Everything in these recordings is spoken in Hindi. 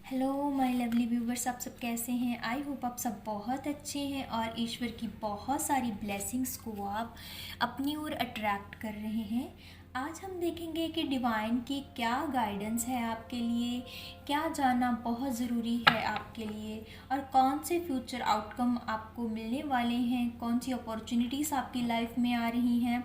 हेलो माय लवली व्यूवर्स, आप सब कैसे हैं। आई होप आप सब बहुत अच्छे हैं और ईश्वर की बहुत सारी ब्लेसिंग्स को आप अपनी ओर अट्रैक्ट कर रहे हैं। आज हम देखेंगे कि डिवाइन की क्या गाइडेंस है आपके लिए, क्या जानना बहुत ज़रूरी है आपके लिए और कौन से फ्यूचर आउटकम आपको मिलने वाले हैं, कौन सी अपॉर्चुनिटीज़ आपकी लाइफ में आ रही हैं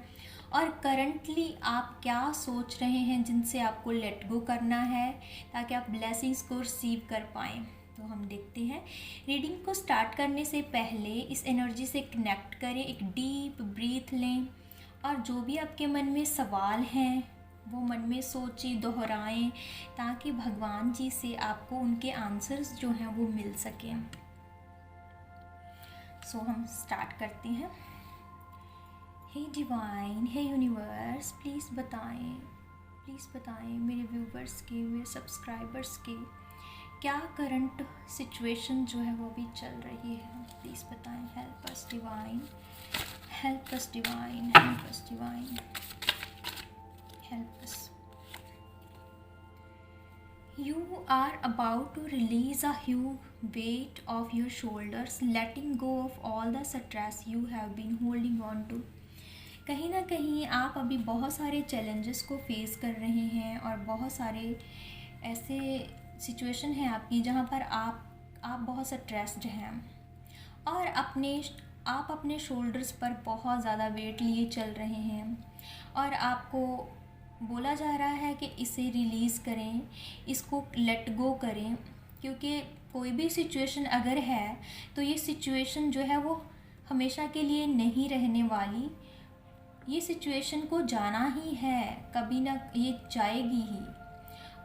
और करंटली आप क्या सोच रहे हैं जिनसे आपको लेट गो करना है ताकि आप ब्लेसिंग्स को रिसीव कर पाएँ। तो हम देखते हैं। रीडिंग को स्टार्ट करने से पहले इस एनर्जी से कनेक्ट करें, एक डीप ब्रीथ लें और जो भी आपके मन में सवाल हैं वो मन में सोचें, दोहराएं ताकि भगवान जी से आपको उनके आंसर्स जो हैं वो मिल सकें। सो हम स्टार्ट करते हैं। हे डिवाइन, हे यूनिवर्स, प्लीज़ बताएं मेरे व्यूवर्स के, मेरे सब्सक्राइबर्स के क्या करंट सिचुएशन जो है वो अभी चल रही है। प्लीज़ बताएं। Help us divine, help us divine, help us divine, help us. You are about to release a huge weight off your shoulders, letting go of all the stress you have been holding on to. कहीं ना कहीं आप अभी बहुत सारे चैलेंजेस को फेस कर रहे हैं और बहुत सारे ऐसे सिचुएशन हैं आपकी जहाँ पर आप बहुत स्ट्रेस्ड हैं और आप अपने शोल्डर्स पर बहुत ज़्यादा वेट लिए चल रहे हैं और आपको बोला जा रहा है कि इसे रिलीज़ करें, इसको लेट गो करें, क्योंकि कोई भी सिचुएशन अगर है तो ये सिचुएशन जो है वो हमेशा के लिए नहीं रहने वाली। ये सिचुएशन को जाना ही है, कभी ना ये जाएगी ही।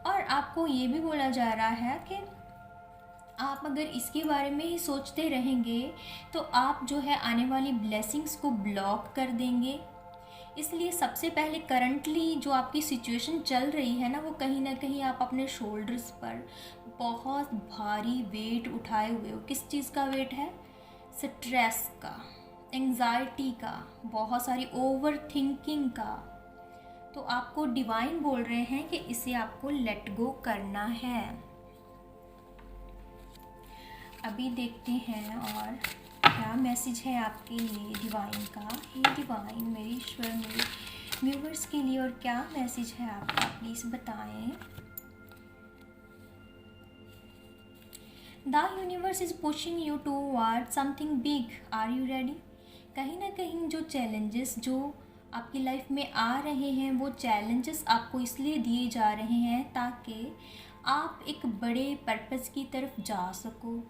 और आपको ये भी बोला जा रहा है कि आप अगर इसके बारे में ही सोचते रहेंगे तो आप जो है आने वाली ब्लेसिंग्स को ब्लॉक कर देंगे। इसलिए सबसे पहले करंटली जो आपकी सिचुएशन चल रही है ना, वो कहीं ना कहीं आप अपने शोल्डर्स पर बहुत भारी वेट उठाए हुए हो। किस चीज़ का वेट है? स्ट्रेस का, एंग्जाइटी का, बहुत सारी ओवर थिंकिंग का। तो आपको डिवाइन बोल रहे हैं कि इसे आपको लेट गो करना है। अभी देखते हैं और क्या मैसेज है आपके लिए डिवाइन का। हे डिवाइन, मेरे ईश्वर, मेरे व्यूवर्स के लिए और क्या मैसेज है आपका, प्लीज़ बताएं। The universe is pushing you toward something big, are you ready. कहीं ना कहीं जो चैलेंजेस जो आपकी लाइफ में आ रहे हैं वो चैलेंजेस आपको इसलिए दिए जा रहे हैं ताकि आप एक बड़े पर्पस की तरफ जा सको,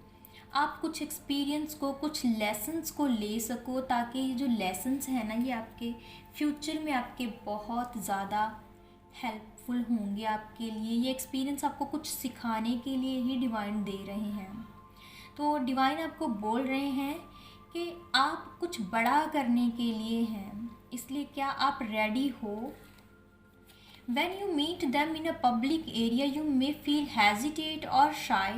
आप कुछ एक्सपीरियंस को, कुछ लेसन्स को ले सको, ताकि ये जो लेसन्स हैं ना ये आपके फ्यूचर में आपके बहुत ज़्यादा हेल्पफुल होंगे आपके लिए। ये एक्सपीरियंस आपको कुछ सिखाने के लिए ही डिवाइन दे रहे हैं। तो डिवाइन आपको बोल रहे हैं कि आप कुछ बड़ा करने के लिए हैं, इसलिए क्या आप रेडी हो। When you meet them in a public area, you may feel hesitate or shy,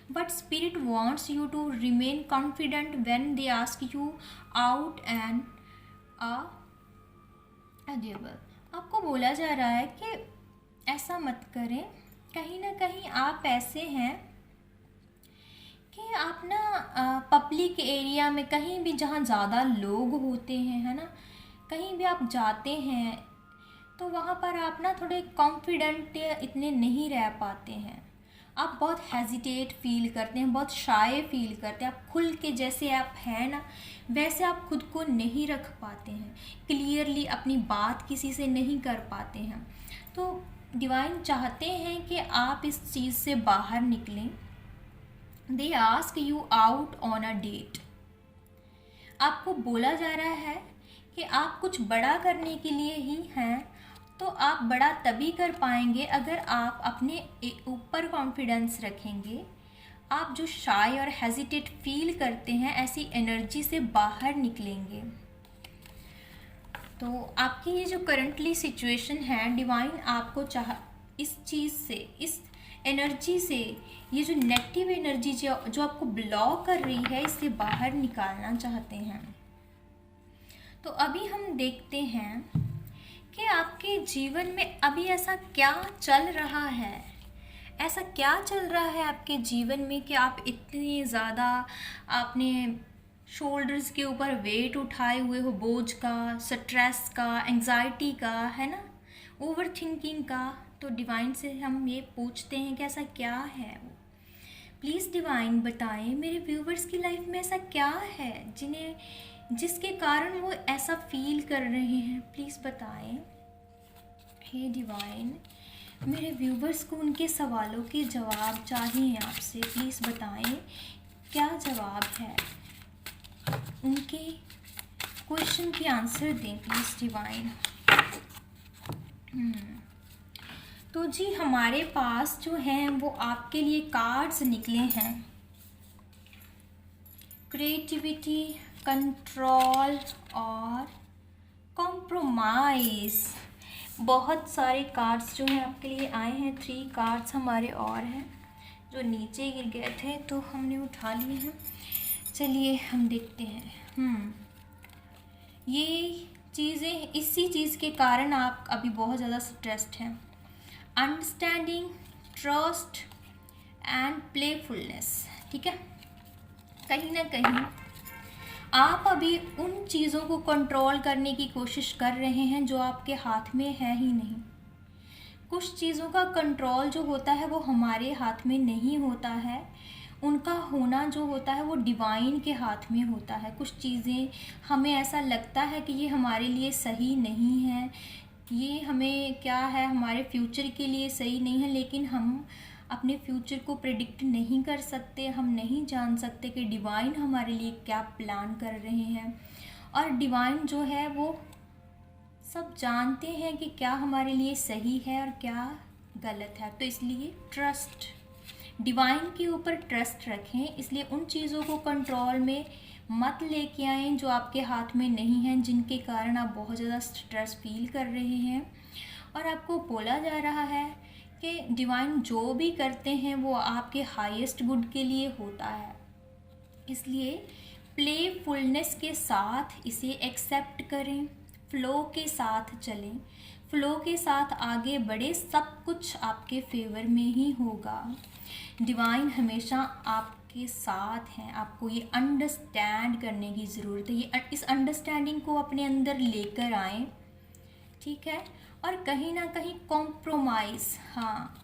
but Spirit wants you to remain confident when they ask you out and agreeable. आपको बोला जा रहा है कि ऐसा मत करें। कहीं ना कहीं आप ऐसे हैं कि आप ना पब्लिक एरिया में कहीं भी जहाँ ज़्यादा लोग होते हैं, है ना, कहीं भी आप जाते हैं तो वहाँ पर आप ना थोड़े कॉन्फिडेंट इतने नहीं रह पाते हैं। आप बहुत हेजिटेट फील करते हैं, बहुत शाय फील करते हैं। आप खुल के जैसे आप हैं ना वैसे आप खुद को नहीं रख पाते हैं, क्लियरली अपनी बात किसी से नहीं कर पाते हैं। तो डिवाइन चाहते हैं कि आप इस चीज़ से बाहर निकलें। They ask you out on a date. आपको बोला जा रहा है कि आप कुछ बड़ा करने के लिए ही हैं, तो आप बड़ा तभी कर पाएंगे अगर आप अपने ऊपर कॉन्फिडेंस रखेंगे। आप जो शाय और हेजिटेट फील करते हैं ऐसी एनर्जी से बाहर निकलेंगे। तो आपकी ये जो करंटली सिचुएशन है, डिवाइन आपको इस चीज़ से, इस एनर्जी से, ये जो नेगेटिव एनर्जी जो आपको ब्लॉक कर रही है, इससे बाहर निकालना चाहते हैं। तो अभी हम देखते हैं कि आपके जीवन में अभी ऐसा क्या चल रहा है, ऐसा क्या चल रहा है आपके जीवन में कि आप इतने ज़्यादा आपने शोल्डर्स के ऊपर वेट उठाए हुए हो, बोझ का, स्ट्रेस का, एंजाइटी का, है ना, ओवर थिंकिंग का। तो डिवाइन से हम ये पूछते हैं कि ऐसा क्या है वो। प्लीज़ डिवाइन बताएं मेरे व्यूवर्स की लाइफ में ऐसा क्या है जिसके कारण वो ऐसा फील कर रहे हैं। प्लीज़ बताएं हे डिवाइन, मेरे व्यूवर्स को उनके सवालों के जवाब चाहिए आपसे। प्लीज़ बताएं क्या जवाब है, उनके क्वेश्चन के आंसर दें प्लीज़ डिवाइन। तो जी हमारे पास जो हैं वो आपके लिए कार्ड्स निकले हैं, क्रिएटिविटी, कंट्रोल और कॉम्प्रोमाइज़। बहुत सारे कार्ड्स जो हैं आपके लिए आए हैं। 3 कार्ड्स हमारे और हैं जो नीचे गिर गए थे तो हमने उठा लिए हैं। चलिए हम देखते हैं। ये चीज़ें, इसी चीज़ के कारण आप अभी बहुत ज़्यादा स्ट्रेस्ड हैं। Understanding, trust and playfulness. ठीक है, कहीं ना कहीं आप अभी उन चीज़ों को कंट्रोल करने की कोशिश कर रहे हैं जो आपके हाथ में है ही नहीं। कुछ चीज़ों का कंट्रोल जो होता है वो हमारे हाथ में नहीं होता है, उनका होना जो होता है वो डिवाइन के हाथ में होता है। कुछ चीज़ें हमें ऐसा लगता है कि ये हमारे लिए सही नहीं है, ये हमें क्या है, हमारे फ्यूचर के लिए सही नहीं है, लेकिन हम अपने फ्यूचर को प्रेडिक्ट नहीं कर सकते। हम नहीं जान सकते कि डिवाइन हमारे लिए क्या प्लान कर रहे हैं। और डिवाइन जो है वो सब जानते हैं कि क्या हमारे लिए सही है और क्या गलत है। तो इसलिए ट्रस्ट, डिवाइन के ऊपर ट्रस्ट रखें। इसलिए उन चीज़ों को कंट्रोल में मत लेके आएँ जो आपके हाथ में नहीं हैं, जिनके कारण आप बहुत ज़्यादा स्ट्रेस फील कर रहे हैं। और आपको बोला जा रहा है कि डिवाइन जो भी करते हैं वो आपके हाईएस्ट गुड के लिए होता है। इसलिए प्लेफुलनेस के साथ इसे एक्सेप्ट करें, फ्लो के साथ चलें, फ्लो के साथ आगे बढ़े, सब कुछ आपके फेवर में ही होगा। डिवाइन हमेशा आपके साथ हैं। आपको ये अंडरस्टैंड करने की ज़रूरत है। ये इस अंडरस्टैंडिंग को अपने अंदर लेकर आएँ, ठीक है। और कहीं ना कहीं कॉम्प्रोमाइज़, हाँ,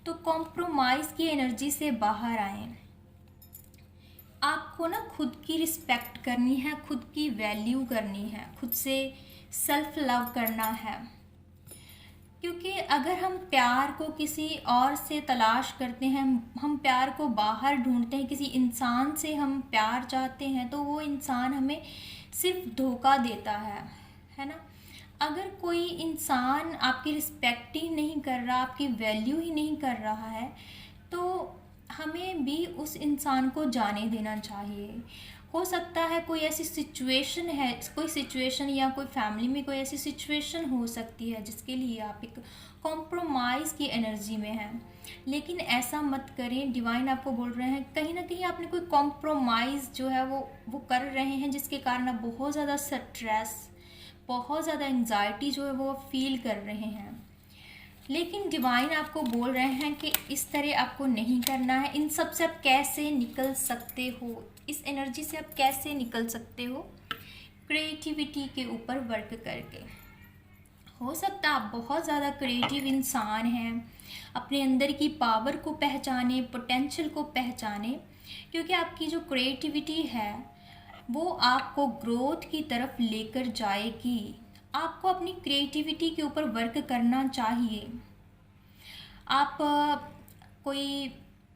तो कॉम्प्रोमाइज़ की एनर्जी से बाहर आएँ। आपको ना खुद की रिस्पेक्ट करनी है, खुद की वैल्यू करनी है, खुद से सेल्फ लव करना है। क्योंकि अगर हम प्यार को किसी और से तलाश करते हैं, हम प्यार को बाहर ढूंढते हैं, किसी इंसान से हम प्यार चाहते हैं, तो वो इंसान हमें सिर्फ धोखा देता है ना। अगर कोई इंसान आपकी रिस्पेक्ट ही नहीं कर रहा, आपकी वैल्यू ही नहीं कर रहा है, तो हमें भी उस इंसान को जाने देना चाहिए। हो सकता है कोई ऐसी सिचुएशन है, कोई सिचुएशन या कोई फैमिली में कोई ऐसी सिचुएशन हो सकती है जिसके लिए आप एक कॉम्प्रोमाइज़ की एनर्जी में हैं, लेकिन ऐसा मत करें। डिवाइन आपको बोल रहे हैं कहीं ना कहीं आपने कोई कॉम्प्रोमाइज़ जो है वो कर रहे हैं, जिसके कारण आप बहुत ज़्यादा स्ट्रेस, बहुत ज़्यादा एंजाइटी जो है वो फील कर रहे हैं। लेकिन डिवाइन आपको बोल रहे हैं कि इस तरह आपको नहीं करना है। इन सब से आप कैसे निकल सकते हो, इस एनर्जी से आप कैसे निकल सकते हो? क्रिएटिविटी के ऊपर वर्क करके। हो सकता है आप बहुत ज़्यादा क्रिएटिव इंसान हैं, अपने अंदर की पावर को पहचाने, पोटेंशियल को पहचाने, क्योंकि आपकी जो क्रिएटिविटी है वो आपको ग्रोथ की तरफ लेकर जाएगी। आपको अपनी क्रिएटिविटी के ऊपर वर्क करना चाहिए। आप कोई,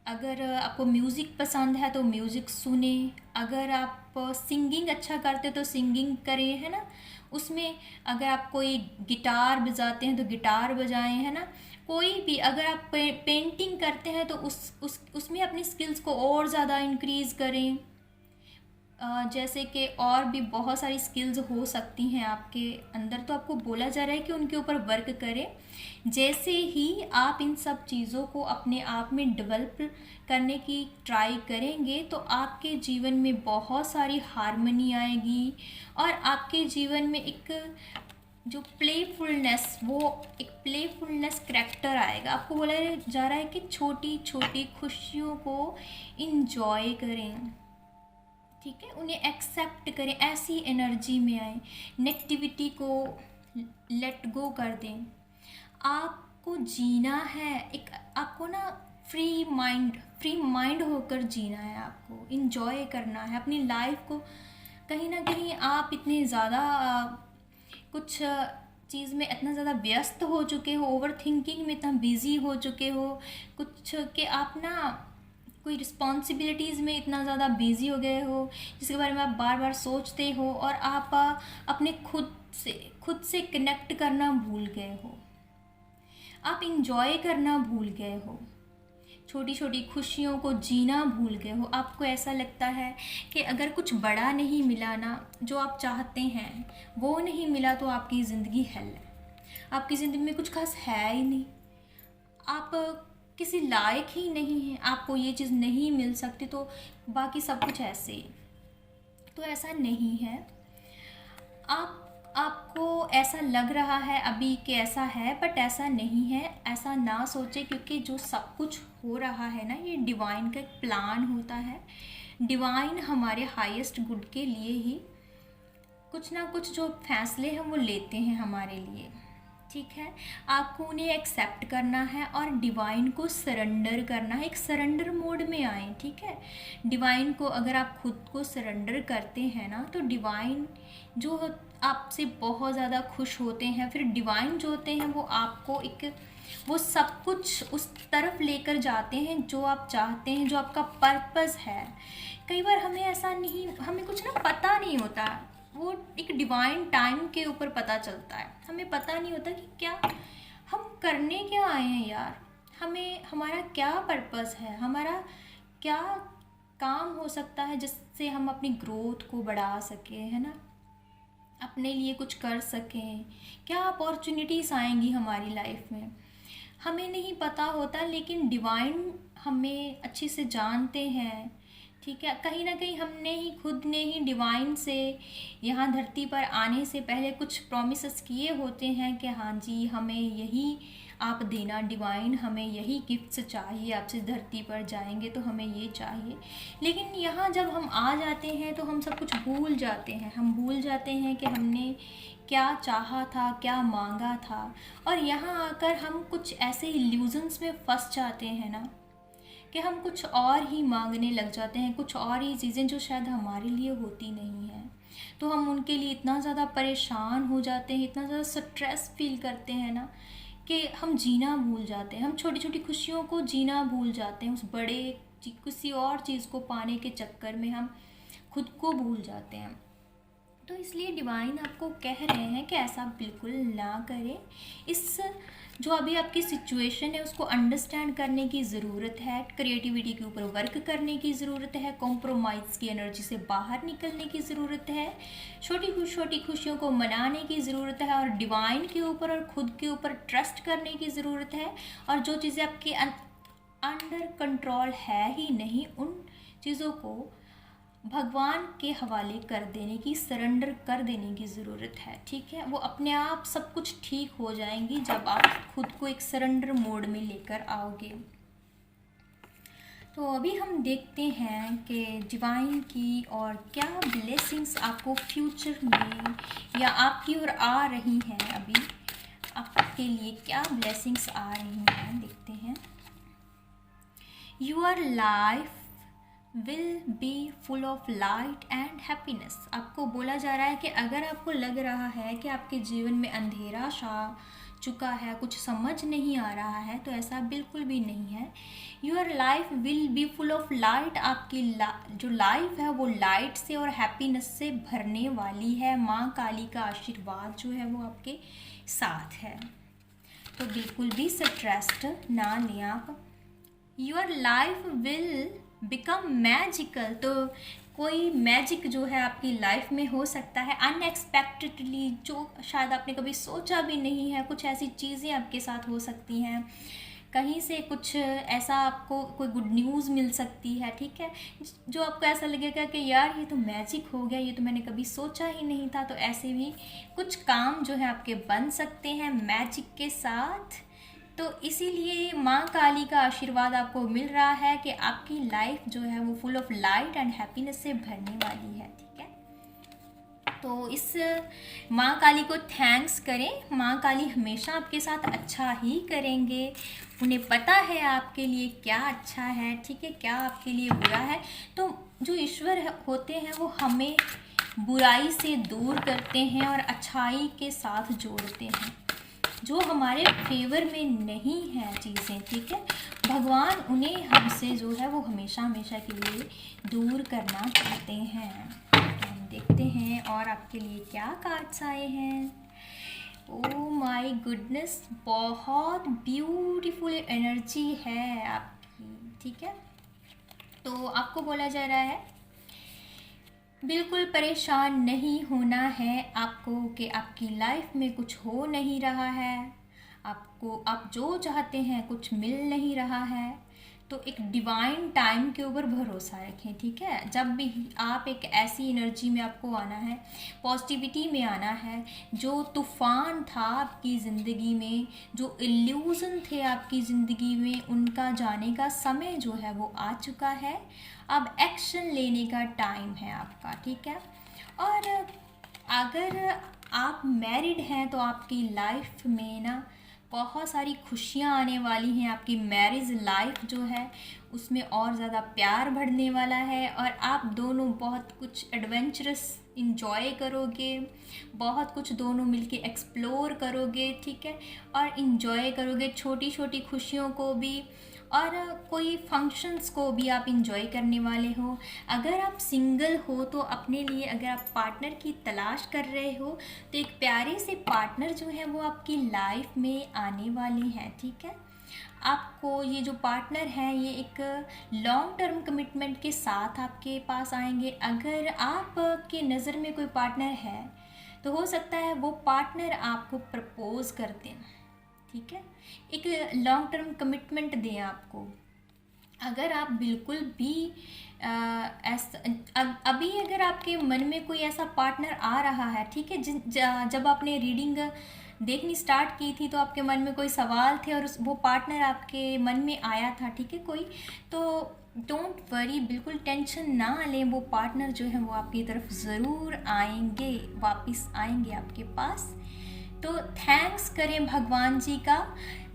अगर आपको म्यूज़िक पसंद है तो म्यूज़िक सुने, अगर आप सिंगिंग अच्छा करते तो सिंगिंग करें, है ना। उसमें अगर आप कोई गिटार बजाते हैं तो गिटार बजाएं, है ना। कोई भी, अगर आप पेंटिंग करते हैं तो उसमें अपनी स्किल्स को और ज़्यादा इंक्रीज़ करें। जैसे कि और भी बहुत सारी स्किल्स हो सकती हैं आपके अंदर, तो आपको बोला जा रहा है कि उनके ऊपर वर्क करें। जैसे ही आप इन सब चीज़ों को अपने आप में डेवलप करने की ट्राई करेंगे तो आपके जीवन में बहुत सारी हार्मनी आएगी और आपके जीवन में एक जो प्लेफुलनेस, वो एक प्लेफुलनेस करैक्टर आएगा। आपको बोला जा रहा है कि छोटी छोटी खुशियों को इंजॉय करें, ठीक है, उन्हें एक्सेप्ट करें, ऐसी एनर्जी में आए, नेगेटिविटी को लेट गो कर दें। आपको जीना है, एक आपको ना फ्री माइंड होकर जीना है, आपको इंजॉय करना है अपनी लाइफ को। कहीं ना कहीं आप इतने ज़्यादा कुछ चीज़ में इतना ज़्यादा व्यस्त हो चुके हो, ओवर थिंकिंग में इतना बिजी हो चुके हो कुछ, कि आप ना कोई रिस्पॉन्सिबिलिटीज़ में इतना ज़्यादा बिजी हो गए हो जिसके बारे में आप बार बार सोचते हो, और आप अपने खुद से कनेक्ट करना भूल गए हो, आप इंजॉय करना भूल गए हो, छोटी छोटी खुशियों को जीना भूल गए हो। आपको ऐसा लगता है कि अगर कुछ बड़ा नहीं मिला ना, जो आप चाहते हैं वो नहीं मिला, तो आपकी ज़िंदगी हेल है, आपकी ज़िंदगी में कुछ खास है ही नहीं, आप किसी लायक ही नहीं हैं, आपको ये चीज़ नहीं मिल सकती, तो बाकी सब कुछ ऐसे ही। तो ऐसा नहीं है। आपको ऐसा लग रहा है अभी कि ऐसा है, बट ऐसा नहीं है। ऐसा ना सोचे, क्योंकि जो सब कुछ हो रहा है ना, ये डिवाइन का एक प्लान होता है। डिवाइन हमारे हाईएस्ट गुड के लिए ही कुछ ना कुछ जो फैसले हैं वो लेते हैं हमारे लिए, ठीक है। आपको उन्हें एक्सेप्ट करना है और डिवाइन को सरेंडर करना है, एक सरेंडर मोड में आए, ठीक है। डिवाइन को अगर आप खुद को सरेंडर करते हैं ना, तो डिवाइन जो आपसे बहुत ज़्यादा खुश होते हैं। फिर डिवाइन जो होते हैं वो आपको वो सब कुछ उस तरफ लेकर जाते हैं जो आप चाहते हैं, जो आपका पर्पस है। कई बार हमें कुछ ना पता नहीं होता, वो एक डिवाइन टाइम के ऊपर पता चलता है। हमें पता नहीं होता कि क्या हम करने क्या आए हैं यार, हमारा क्या पर्पस है, हमारा क्या काम हो सकता है जिससे हम अपनी ग्रोथ को बढ़ा सकें, है ना, अपने लिए कुछ कर सकें, क्या अपॉर्चुनिटीज़ आएंगी हमारी लाइफ में, हमें नहीं पता होता। लेकिन डिवाइन हमें अच्छे से जानते हैं, ठीक है। कहीं ना कहीं खुद ने ही डिवाइन से यहाँ धरती पर आने से पहले कुछ प्रॉमिसेस किए होते हैं कि हाँ जी, हमें यही आप देना, डिवाइन हमें यही गिफ्ट्स चाहिए, आपसे धरती पर जाएंगे तो हमें ये चाहिए। लेकिन यहाँ जब हम आ जाते हैं तो हम सब कुछ भूल जाते हैं, हम भूल जाते हैं कि हमने क्या चाहा था, क्या मांगा था। और यहाँ आकर हम कुछ ऐसे इल्यूजन्स में फंस जाते हैं ना, कि हम कुछ और ही मांगने लग जाते हैं, कुछ और ही चीज़ें जो शायद हमारे लिए होती नहीं हैं। तो हम उनके लिए इतना ज़्यादा परेशान हो जाते हैं, इतना ज़्यादा स्ट्रेस फील करते हैं ना, कि हम जीना भूल जाते हैं। हम छोटी छोटी खुशियों को जीना भूल जाते हैं, उस किसी और चीज़ को पाने के चक्कर में हम खुद को भूल जाते हैं। तो इसलिए डिवाइन आपको कह रहे हैं कि ऐसा बिल्कुल ना करें। इस जो अभी आपकी सिचुएशन है उसको अंडरस्टैंड करने की ज़रूरत है, क्रिएटिविटी के ऊपर वर्क करने की ज़रूरत है, कॉम्प्रोमाइज़ की एनर्जी से बाहर निकलने की ज़रूरत है, छोटी खुशियों को मनाने की ज़रूरत है, और डिवाइन के ऊपर और खुद के ऊपर ट्रस्ट करने की ज़रूरत है। और जो चीज़ें आपके अंडर कंट्रोल है ही नहीं, उन चीज़ों को भगवान के हवाले कर देने की, सरेंडर कर देने की ज़रूरत है, ठीक है। वो अपने आप सब कुछ ठीक हो जाएंगी जब आप खुद को एक सरेंडर मोड में लेकर आओगे। तो अभी हम देखते हैं कि डिवाइन की और क्या ब्लेसिंग्स आपको फ्यूचर में या आपकी ओर आ रही हैं। अभी आपके लिए क्या ब्लेसिंग्स आ रही हैं, देखते हैं। Your life will be full of light and happiness. आपको बोला जा रहा है कि अगर आपको लग रहा है कि आपके जीवन में अंधेरा छा चुका है, कुछ समझ नहीं आ रहा है, तो ऐसा बिल्कुल भी नहीं है। Your life will be full of light. आपकी जो लाइफ है वो लाइट से और हैप्पीनेस से भरने वाली है। माँ काली का आशीर्वाद जो है वो आपके साथ है, तो बिल्कुल भी स्ट्रेस्ड ना लें आप। Your life will become magical. तो कोई मैजिक जो है आपकी लाइफ में हो सकता है अनएक्सपेक्टेडली, जो शायद आपने कभी सोचा भी नहीं है। कुछ ऐसी चीज़ें आपके साथ हो सकती हैं। कहीं से कुछ ऐसा आपको कोई गुड न्यूज़ मिल सकती है, ठीक है, जो आपको ऐसा लगेगा कि यार ये तो मैजिक हो गया, ये तो मैंने कभी सोचा ही नहीं था। तो ऐसे भी कुछ काम जो है आपके बन सकते हैं मैजिक के साथ। तो इसीलिए माँ काली का आशीर्वाद आपको मिल रहा है कि आपकी लाइफ जो है वो full of light and happiness से भरने वाली है, ठीक है। तो इस माँ काली को थैंक्स करें। माँ काली हमेशा आपके साथ अच्छा ही करेंगे। उन्हें पता है आपके लिए क्या अच्छा है, ठीक है, क्या आपके लिए बुरा है। तो जो ईश्वर होते हैं वो हमें बुराई से दूर करते हैं और अच्छाई के साथ जोड़ते हैं। जो हमारे फेवर में नहीं है चीज़ें, ठीक है, भगवान उन्हें हमसे जो है वो हमेशा हमेशा के लिए दूर करना चाहते हैं। तो हम देखते हैं और आपके लिए क्या कार्ड्स आए हैं। ओ माय गुडनेस, बहुत ब्यूटीफुल एनर्जी है आपकी, ठीक है। तो आपको बोला जा रहा है बिल्कुल परेशान नहीं होना है आपको कि आपकी लाइफ में कुछ हो नहीं रहा है, आपको आप जो चाहते हैं कुछ मिल नहीं रहा है। तो एक डिवाइन टाइम के ऊपर भरोसा रखें, ठीक है। जब भी आप एक ऐसी एनर्जी में आपको आना है, पॉजिटिविटी में आना है, जो तूफ़ान था आपकी ज़िंदगी में, जो इल्यूज़न थे आपकी ज़िंदगी में, उनका जाने का समय जो है वो आ चुका है। अब एक्शन लेने का टाइम है आपका, ठीक है। और अगर आप मैरिड हैं तो आपकी लाइफ में ना बहुत सारी खुशियाँ आने वाली हैं। आपकी मैरिज लाइफ जो है उसमें और ज़्यादा प्यार बढ़ने वाला है और आप दोनों बहुत कुछ एडवेंचरस इंजॉय करोगे, बहुत कुछ दोनों मिलके एक्सप्लोर करोगे, ठीक है, और इंजॉय करोगे छोटी छोटी खुशियों को भी और कोई फंक्शंस को भी आप इंजॉय करने वाले हो। अगर आप सिंगल हो तो अपने लिए, अगर आप पार्टनर की तलाश कर रहे हो तो एक प्यारे से पार्टनर जो है वो आपकी लाइफ में आने वाले हैं, ठीक है। आपको ये जो पार्टनर है ये एक लॉन्ग टर्म कमिटमेंट के साथ आपके पास आएंगे। अगर आपके नज़र में कोई पार्टनर है तो हो सकता है वो पार्टनर आपको प्रपोज कर दें, ठीक है, एक लॉन्ग टर्म कमिटमेंट दें आपको। अगर आप बिल्कुल भी अभी अगर आपके मन में कोई ऐसा पार्टनर आ रहा है, ठीक है, जब आपने रीडिंग देखनी स्टार्ट की थी तो आपके मन में कोई सवाल थे और वो पार्टनर आपके मन में आया था, ठीक है, कोई, तो डोंट वरी, बिल्कुल टेंशन ना लें। वो पार्टनर जो है वो आपकी तरफ ज़रूर आएंगे, वापस आएंगे आपके पास। तो थैंक्स करें भगवान जी का।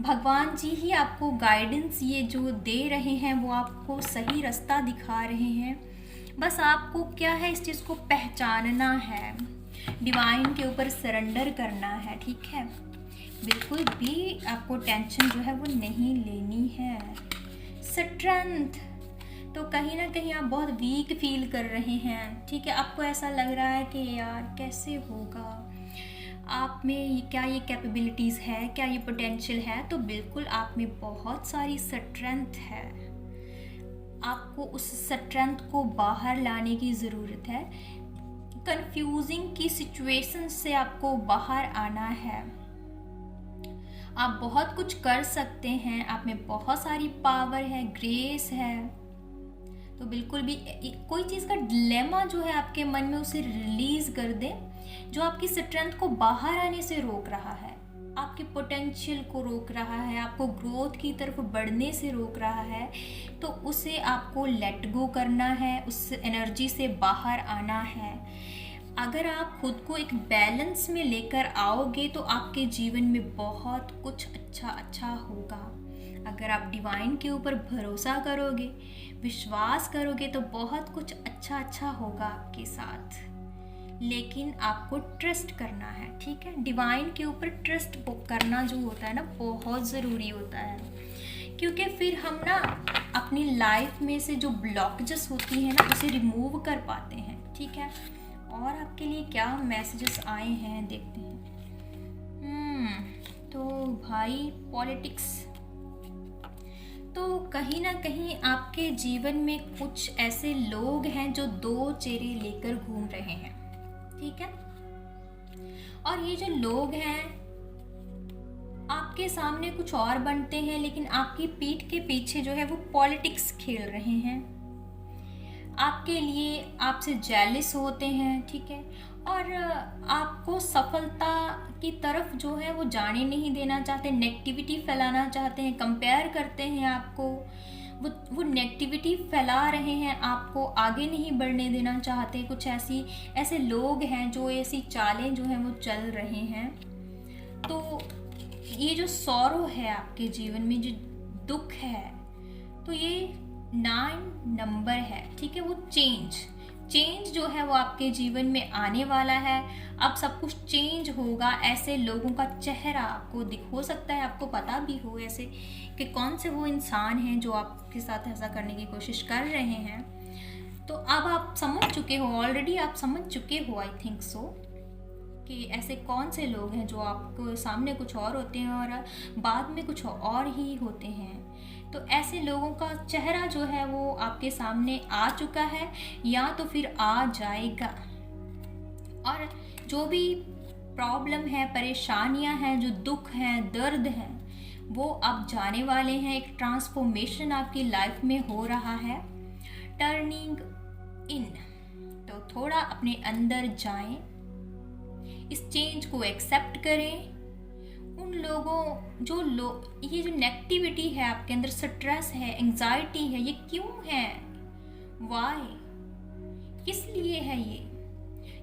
भगवान जी ही आपको गाइडेंस ये जो दे रहे हैं वो आपको सही रास्ता दिखा रहे हैं। बस आपको क्या है, इस चीज़ को पहचानना है, डिवाइन के ऊपर सरेंडर करना है, ठीक है। बिल्कुल भी आपको टेंशन जो है वो नहीं लेनी है। स्ट्रेंथ, तो कहीं ना कहीं आप बहुत वीक फील कर रहे हैं, ठीक है, आपको ऐसा लग रहा है कि यार कैसे होगा, आप में क्या ये कैपेबिलिटीज़ है, क्या ये पोटेंशियल है। तो बिल्कुल आप में बहुत सारी स्ट्रेंथ है। आपको उस स्ट्रेंथ को बाहर लाने की ज़रूरत है। कंफ्यूजिंग की सिचुएशन से आपको बाहर आना है। आप बहुत कुछ कर सकते हैं, आप में बहुत सारी पावर है, ग्रेस है। तो बिल्कुल भी कोई चीज़ का डिलेमा जो है आपके मन में, उसे रिलीज़ कर दें। जो आपकी स्ट्रेंथ को बाहर आने से रोक रहा है, आपके पोटेंशियल को रोक रहा है, आपको ग्रोथ की तरफ बढ़ने से रोक रहा है, तो उसे आपको लेट गो करना है, उस एनर्जी से बाहर आना है। अगर आप खुद को एक बैलेंस में लेकर आओगे तो आपके जीवन में बहुत कुछ अच्छा होगा। अगर आप डिवाइन के ऊपर भरोसा करोगे, विश्वास करोगे तो बहुत कुछ अच्छा होगा आपके साथ। लेकिन आपको ट्रस्ट करना है, ठीक है। डिवाइन के ऊपर ट्रस्ट करना जो होता है ना बहुत ज़रूरी होता है, क्योंकि फिर हम ना अपनी लाइफ में से जो ब्लॉकेजेस होती हैं ना उसे रिमूव कर पाते हैं, ठीक है। और आपके लिए क्या मैसेजेस आए हैं देखते हैं। तो भाई पॉलिटिक्स, तो कहीं ना कहीं आपके जीवन में कुछ ऐसे लोग हैं जो दो चेहरे लेकर घूम रहे हैं, ठीक है। और ये जो लोग हैं आपके सामने कुछ और बनते हैं, लेकिन आपकी पीठ के पीछे जो है वो पॉलिटिक्स खेल रहे हैं, आपके लिए आपसे जेलिस होते हैं, ठीक है, और आपको सफलता की तरफ जो है वो जाने नहीं देना चाहते, नेगेटिविटी फैलाना चाहते हैं, कंपेयर करते हैं आपको, वो नेगेटिविटी फैला रहे हैं, आपको आगे नहीं बढ़ने देना चाहते। कुछ ऐसे लोग हैं जो ऐसी चालें जो हैं वो चल रहे हैं। तो ये जो सॉरो है आपके जीवन में, जो दुख है, तो ये 9 नंबर है, ठीक है। वो चेंज जो है वो आपके जीवन में आने वाला है। अब सब कुछ चेंज होगा। ऐसे लोगों का चेहरा आपको हो सकता है आपको पता भी हो ऐसे कि कौन से वो इंसान हैं जो आपके साथ ऐसा करने की कोशिश कर रहे हैं। तो अब आप समझ चुके हो, ऑलरेडी आप समझ चुके हो, आई थिंक सो, कि ऐसे कौन से लोग हैं जो आपको सामने कुछ और होते हैं और बाद में कुछ और ही होते हैं। तो ऐसे लोगों का चेहरा जो है वो आपके सामने आ चुका है या तो फिर आ जाएगा। और जो भी प्रॉब्लम है, परेशानियां हैं, जो दुख हैं, दर्द हैं, वो अब जाने वाले हैं। एक ट्रांसफॉर्मेशन आपकी लाइफ में हो रहा है, टर्निंग इन। तो थोड़ा अपने अंदर जाएं, इस चेंज को एक्सेप्ट करें। उन लोगों ये जो नेगेटिविटी है आपके अंदर, स्ट्रेस है, एंजाइटी है, ये क्यों है, वाई, किस लिए है ये?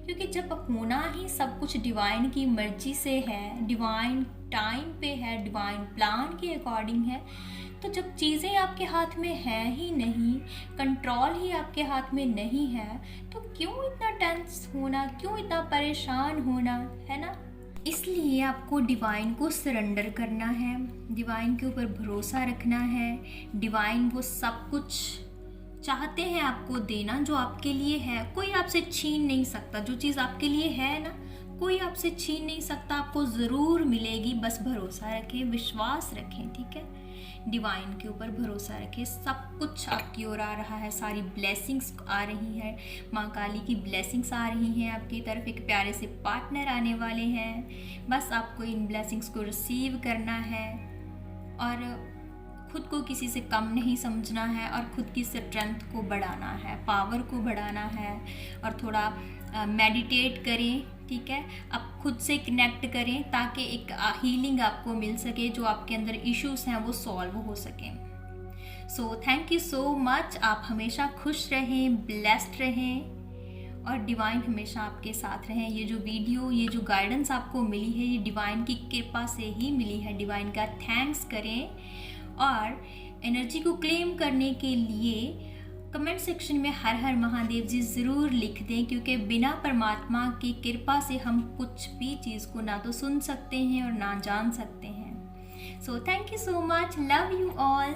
क्योंकि जब होना ही सब कुछ डिवाइन की मर्जी से है, डिवाइन टाइम पे है, डिवाइन प्लान के अकॉर्डिंग है, तो जब चीज़ें आपके हाथ में है ही नहीं, कंट्रोल ही आपके हाथ में नहीं है, तो क्यों इतना टेंस होना, क्यों इतना परेशान होना, है ना। इसलिए आपको डिवाइन को सरेंडर करना है, डिवाइन के ऊपर भरोसा रखना है। डिवाइन वो सब कुछ चाहते हैं आपको देना जो आपके लिए है। कोई आपसे छीन नहीं सकता, जो चीज़ आपके लिए है ना, कोई आपसे छीन नहीं सकता, आपको ज़रूर मिलेगी। बस भरोसा रखें, विश्वास रखें, ठीक है। डिवाइन के ऊपर भरोसा रखें, सब कुछ आपकी ओर आ रहा है, सारी ब्लेसिंग्स आ रही है, माँ काली की ब्लेसिंग्स आ रही हैं आपकी तरफ, एक प्यारे से पार्टनर आने वाले हैं। बस आपको इन ब्लेसिंग्स को रिसीव करना है और खुद को किसी से कम नहीं समझना है और खुद की स्ट्रेंथ को बढ़ाना है, पावर को बढ़ाना है और थोड़ा मेडिटेट करें, ठीक है। अब खुद से कनेक्ट करें ताकि एक हीलिंग आपको मिल सके, जो आपके अंदर इश्यूज हैं वो सॉल्व हो सकें। So thank you so much. आप हमेशा खुश रहें, ब्लेस्ड रहें और डिवाइन हमेशा आपके साथ रहें। ये जो वीडियो, ये जो गाइडेंस आपको मिली है, ये डिवाइन की कृपा से ही मिली है। डिवाइन का थैंक्स करें और एनर्जी को क्लेम करने के लिए कमेंट सेक्शन में हर हर महादेव जी ज़रूर लिख दें, क्योंकि बिना परमात्मा की कृपा से हम कुछ भी चीज़ को ना तो सुन सकते हैं और ना जान सकते हैं। So thank you so much, love you all.